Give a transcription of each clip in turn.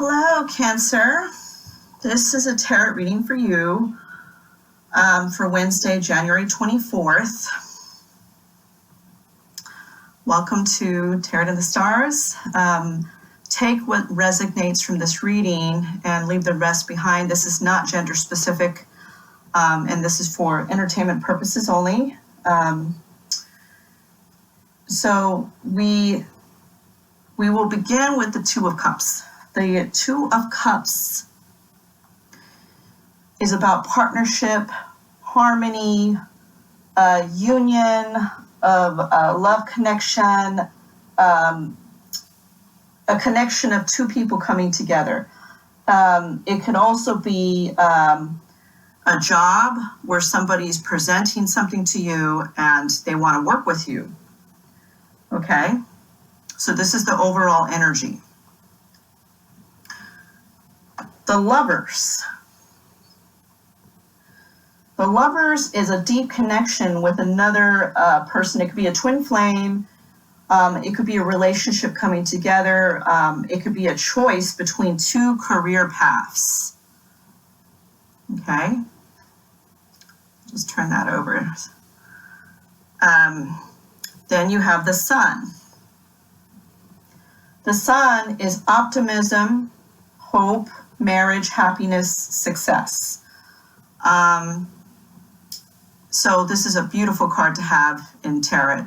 Hello, Cancer. This is a tarot reading for you for Wednesday, January 24th. Welcome to Tarot in the Stars. Take what resonates from this reading and leave the rest behind. This is not gender specific, and this is for entertainment purposes only. So we will begin with the Two of Cups. The Two of Cups is about partnership, harmony, union of love connection, a connection of two people coming together. It could also be a job where somebody's presenting something to you and they want to work with you. Okay, so this is the overall energy. The Lovers. The Lovers is a deep connection with another person. It could be a twin flame. It could be a relationship coming together. It could be a choice between two career paths. Okay. Just turn that over. Then you have the Sun. The Sun is optimism, hope, marriage, happiness, success. So this is a beautiful card to have in tarot.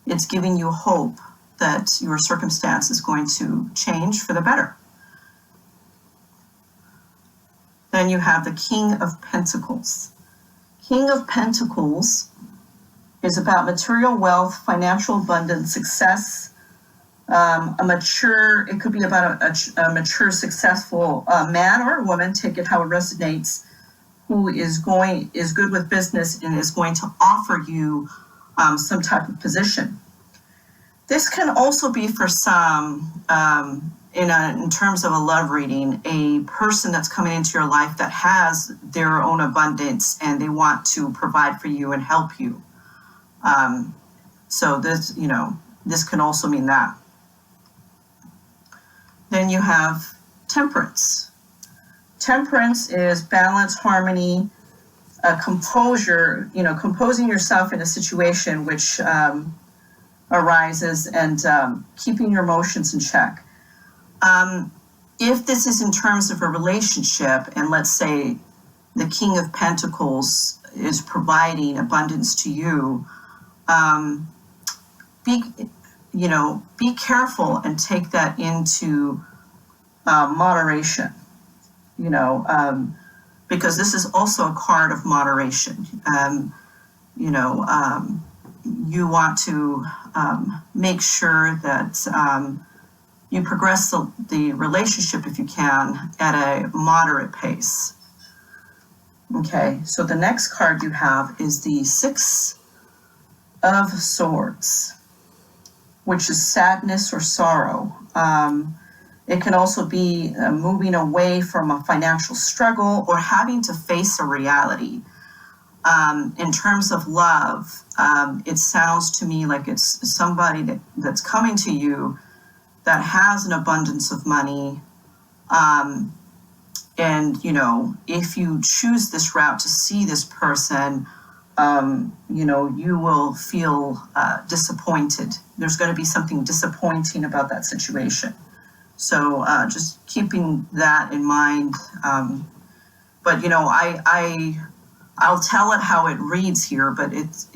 It's giving you hope that your circumstance is going to change for the better. Then you have the King of Pentacles. King of Pentacles is about material wealth, financial abundance, success, it could be about a mature, successful man or woman, take it how it resonates, who is good with business and is going to offer you some type of position. This can also be for some, in terms of a love reading, a person that's coming into your life that has their own abundance and they want to provide for you and help you. So this, this can also mean that. Then you have Temperance. Temperance is balance, harmony, composure, composing yourself in a situation which arises and keeping your emotions in check. If this is in terms of a relationship, and let's say the King of Pentacles is providing abundance to you, be careful and take that into moderation, because this is also a card of moderation. You want to make sure that you progress the relationship, if you can, at a moderate pace. Okay, so the next card you have is the Six of Swords, which is sadness or sorrow. It can also be moving away from a financial struggle or having to face a reality. In terms of love, it sounds to me like it's somebody that's coming to you that has an abundance of money. And, if you choose this route to see this person, you will feel disappointed. There's going to be something disappointing about that situation. So just keeping that in mind. But, I'll tell it how it reads here, but it's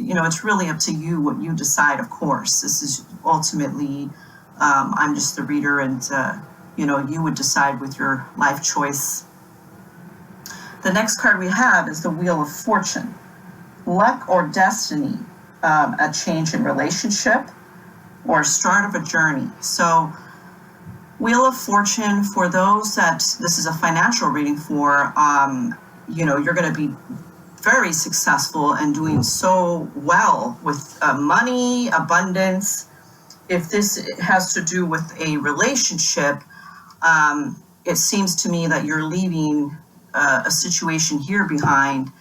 really up to you what you decide, of course. This is ultimately, I'm just the reader, and, you would decide with your life choice. The next card we have is the Wheel of Fortune. Luck or destiny, a change in relationship, or start of a journey. So Wheel of Fortune, for those that this is a financial reading for, you're going to be very successful and doing so well with money, abundance. If this has to do with a relationship, it seems to me that you're leaving a situation here behind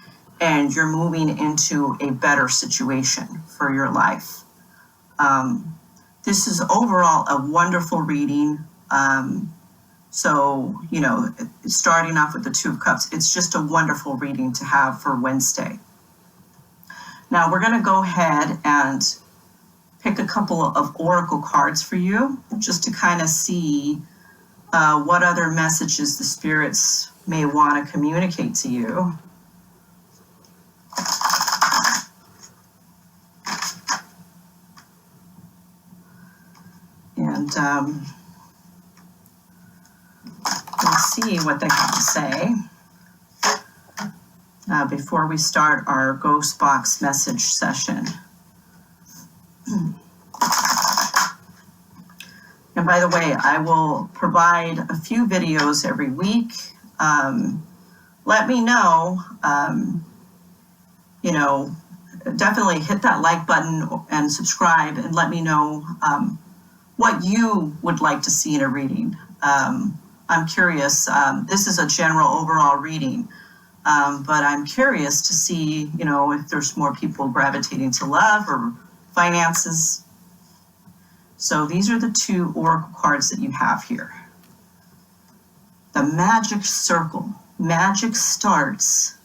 and you're moving into a better situation for your life. This is overall a wonderful reading. So, starting off with the Two of Cups, it's just a wonderful reading to have for Wednesday. Now we're going to go ahead and pick a couple of oracle cards for you, just to kind of see what other messages the spirits may want to communicate to you. And we'll see what they have to say before we start our Ghost Box message session. And by the way, I will provide a few videos every week. Let me know, definitely hit that like button and subscribe, and let me know what you would like to see in a reading. I'm curious. This is a general overall reading, but I'm curious to see, if there's more people gravitating to love or finances. So these are the two oracle cards that you have here. The Magic Circle. Magic starts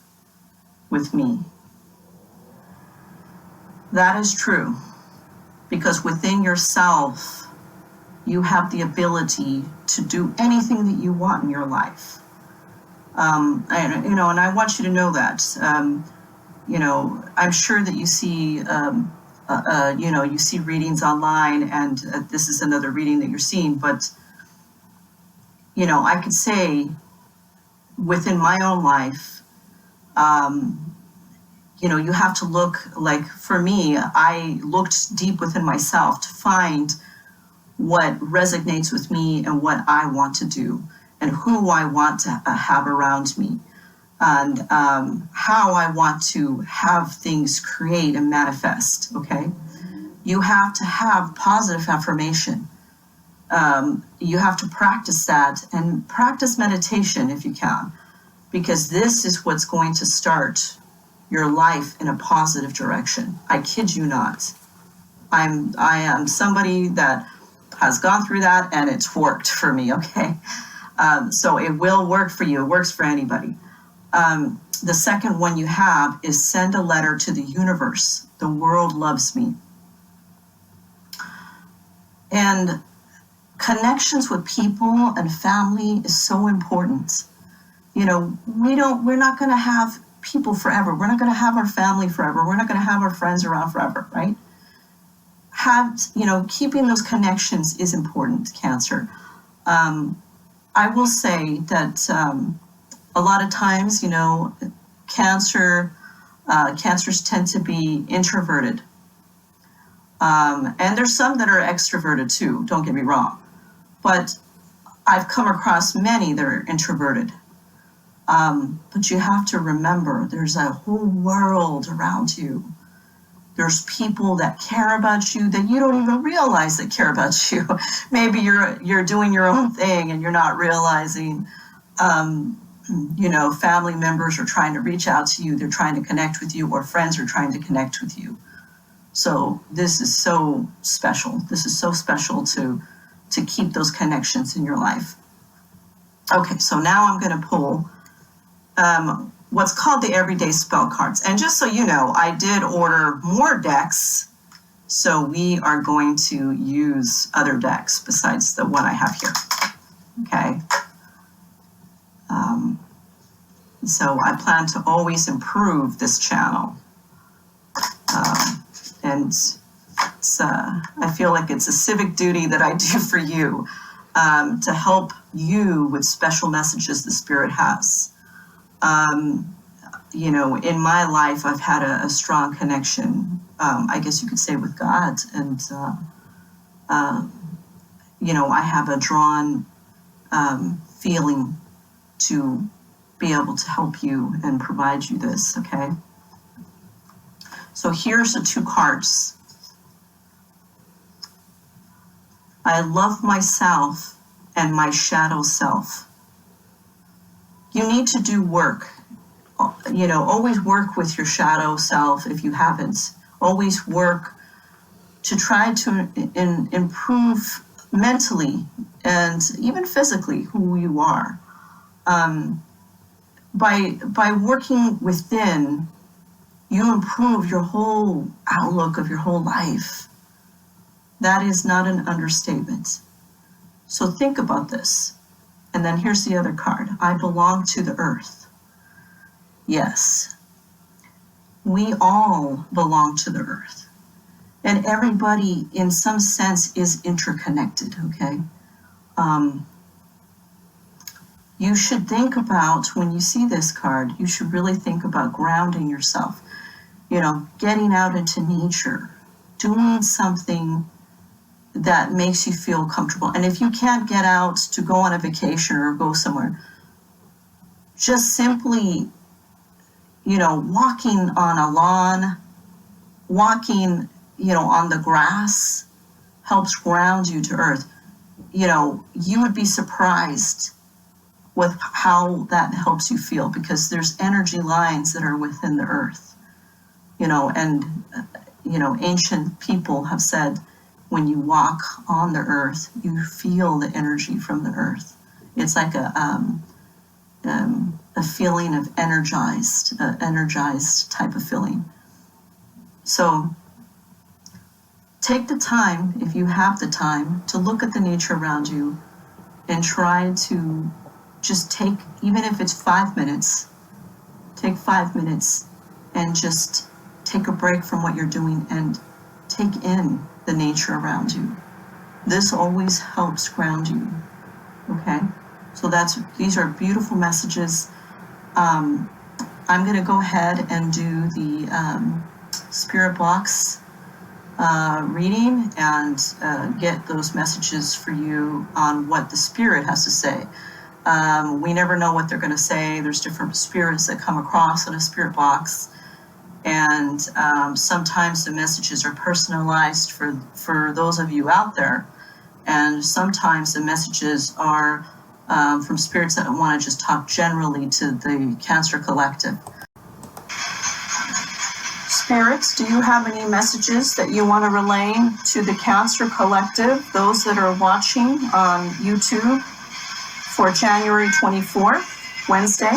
with me. That is true, because within yourself, you have the ability to do anything that you want in your life. And I want you to know that. I'm sure that you see, you see readings online, and this is another reading that you're seeing, but, I could say within my own life, you have to look, like for me, I looked deep within myself to find what resonates with me and what I want to do and who I want to have around me, and how I want to have things create and manifest, okay? You have to have positive affirmation. You have to practice that, and practice meditation if you can, because this is what's going to start your life in a positive direction. I kid you not. I am somebody that has gone through that, and it's worked for me, okay? So it will work for you. It works for anybody. The second one you have is send a letter to the universe. The world loves me. And connections with people and family is so important. We're not going to have people forever. We're not going to have our family forever. We're not going to have our friends around forever, right? Keeping those connections is important, Cancer. I will say that a lot of times, cancers tend to be introverted. And there's some that are extroverted too, don't get me wrong. But I've come across many that are introverted. But you have to remember, there's a whole world around you. There's people that care about you that you don't even realize that care about you. Maybe you're doing your own thing and you're not realizing. Family members are trying to reach out to you. They're trying to connect with you, or friends are trying to connect with you. So this is so special. This is so special to keep those connections in your life. Okay, so now I'm going to pull what's called the Everyday Spell cards. And just so you know, I did order more decks, so we are going to use other decks besides the one I have here. Okay. So I plan to always improve this channel. And it's, I feel like it's a civic duty that I do for you, to help you with special messages the Spirit has. In my life, I've had a strong connection, I guess you could say, with God. And, I have a drawn feeling to be able to help you and provide you this, okay? So here's the two cards. I love myself and my shadow self. You need to do work. Always work with your shadow self if you haven't. Always work to try to improve mentally and even physically who you are. By working within, you improve your whole outlook of your whole life. That is not an understatement. So think about this. And then here's the other card. I belong to the earth. Yes, we all belong to the earth. And everybody, in some sense, is interconnected, okay? You should think about, when you see this card, you should really think about grounding yourself. Getting out into nature, doing something that makes you feel comfortable. And if you can't get out to go on a vacation or go somewhere, just simply, walking on a lawn, walking, on the grass helps ground you to earth. You would be surprised with how that helps you feel, because there's energy lines that are within the earth, and ancient people have said when you walk on the earth, you feel the energy from the earth. It's like a feeling of energized type of feeling. So take the time, if you have the time, to look at the nature around you and try to just take, even if it's 5 minutes, take 5 minutes and just take a break from what you're doing and take in the nature around you. This always helps ground you, okay? So these are beautiful messages. I'm gonna go ahead and do the spirit box reading and get those messages for you on what the spirit has to say. We never know what they're going to say. There's different spirits that come across in a spirit box, and sometimes the messages are personalized for those of you out there, and sometimes the messages are from spirits that want to just talk generally to the Cancer Collective. Spirits, do you have any messages that you want to relay to the Cancer Collective, those that are watching on YouTube, for January 24th, Wednesday?